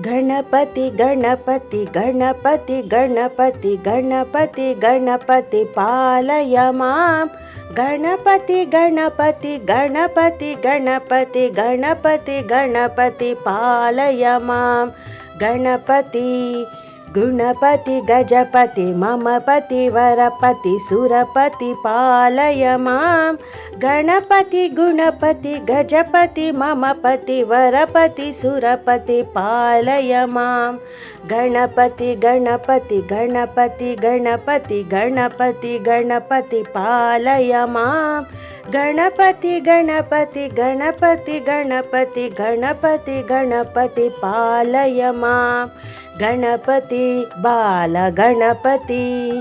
ಗಣಪತಿ ಗಣಪತಿ ಗಣಪತಿ ಗಣಪತಿ ಗಣಪತಿ ಗಣಪತಿ ಪಾಲಯ ಮಾಂ. ಗಣಪತಿ ಗಣಪತಿ ಗಣಪತಿ ಗಣಪತಿ ಗಣಪತಿ ಗಣಪತಿ ಪಾಲಯ ಮಾಂ. ಗಣಪತಿ ಗುಣಪತಿ ಗಜಪತಿ ಮಮಪತಿ ವರಪತಿ ಸುರಪತಿ ಪಾಲಯ ಮಾಂ. ಗಣಪತಿ ಗುಣಪತಿ ಗಜಪತಿ ಮಮಪತಿ ವರಪತಿ ಸುರಪತಿ ಪಾಲಯ ಮಾಂ. ಗಣಪತಿ ಗಣಪತಿ ಗಣಪತಿ ಗಣಪತಿ ಗಣಪತಿ ಗಣಪತಿ ಪಾಲಯ ಮಾಂ. ಗಣಪತಿ ಗಣಪತಿ ಗಣಪತಿ ಗಣಪತಿ ಗಣಪತಿ ಗಣಪತಿ ಪಾಲಯ ಮಾಂ. ಗಣಪತಿ ಬಾಲ ಗಣಪತಿ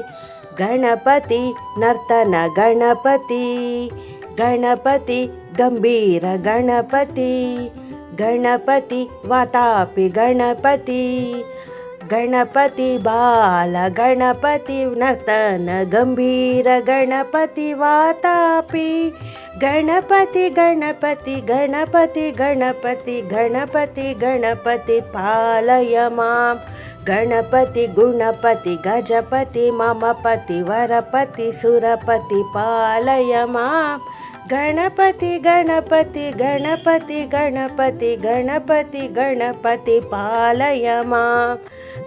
ಗಣಪತಿ ನರ್ತನ ಗಣಪತಿ ಗಣಪತಿ ಗಂಭೀರ ಗಣಪತಿ ಗಣಪತಿ ವಾತಾಪಿ ಗಣಪತಿ ಗಣಪತಿ ಬಾಲ ಗಣಪತಿ ನರ್ತನ ಗಂಭೀರ ಗಣಪತಿ ವಾತಾಪಿ. ಗಣಪತಿ ಗಣಪತಿ ಗಣಪತಿ ಗಣಪತಿ ಗಣಪತಿ ಗಣಪತಿ ಪಾಲಯ ಮಾಂ. ಗಣಪತಿ ಗುಣಪತಿ ಗಜಪತಿ ಮಮಪತಿ ವರಪತಿ ಸುರಪತಿ ಪಾಲಯ ಮಾಂ. ಗಣಪತಿ ಗಣಪತಿ ಗಣಪತಿ ಗಣಪತಿ ಗಣಪತಿ ಗಣಪತಿ ಪಾಲಯ ಮಾಂ.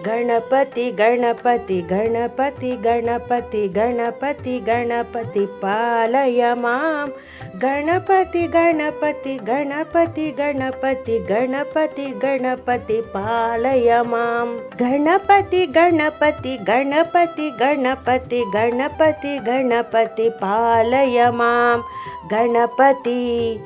ಗಣಪತಿ ಗಣಪತಿ ಗಣಪತಿ ಗಣಪತಿ ಗಣಪತಿ ಗಣಪತಿ ಪಾಲಯ ಮಾಂ. ಗಣಪತಿ ಗಣಪತಿ ಗಣಪತಿ ಗಣಪತಿ ಗಣಪತಿ ಗಣಪತಿ ಪಾಲಯ ಮಾಂ. ಗಣಪತಿ ಗಣಪತಿ ಗಣಪತಿ ಗಣಪತಿ ಗಣಪತಿ ಗಣಪತಿ ಪಾಲಯ ಮಾಂ. ಗಣಪತಿ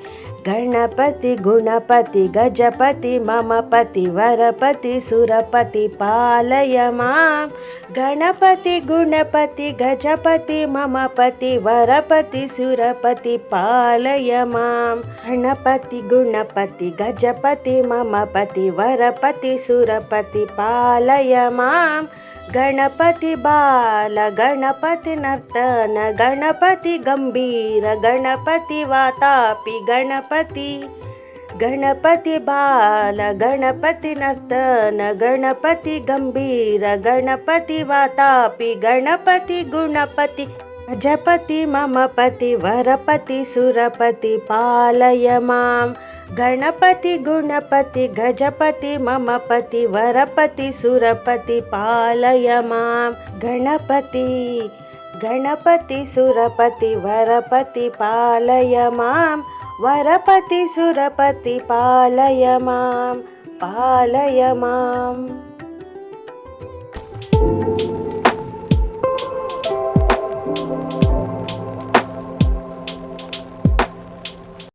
ಗಣಪತಿ ಗುಣಪತಿ ಗಜಪತಿ ಮಮಪತಿ ವರಪತಿ ಸುರಪತಿ ಪಾಲಯ ಮಾಂ. ಗಣಪತಿ ಗುಣಪತಿ ಗಜಪತಿ ಮಮಪತಿ ವರಪತಿ ಸುರಪತಿ ಪಾಲಯ ಮಾಂ. ಗಣಪತಿ ಗುಣಪತಿ ಗಜಪತಿ ಮಮಪತಿ ವರಪತಿ ಸುರಪತಿ ಪಾಲಯ ಮಾಂ. ಗಣಪತಿ ಬಾಲ ಗಣಪತಿ ನರ್ತನ ಗಣಪತಿ ಗಂಭೀರ ಗಣಪತಿ ವಾತಾಪಿ ಗಣಪತಿ. ಗಣಪತಿ ಬಾಲ ಗಣಪತಿ ನರ್ತನ ಗಣಪತಿ ಗಂಭೀರ ಗಣಪತಿ ವಾತಾಪಿ ಗಣಪತಿ ಗುಣಪತಿ ಗಜಪತಿ ಮಮಪತಿ ವರಪತಿ ಸುರಪತಿ ಪಾಲಯ ಮಾಂ. ಗಣಪತಿ ಗುಣಪತಿ ಗಜಪತಿ ಮಮಪತಿ ವರಪತಿ ಸುರಪತಿ ಪಾಲಯ ಮಾಂ. ಗಣಪತಿ ಗಣಪತಿ ಸುರಪತಿ ವರಪತಿ ಪಾಲಯ ಮಾಂ. ವರಪತಿ ಸುರಪತಿ ಪಾಲಯ ಮಾಂ. ಪಾಲಯ ಮಾಂ.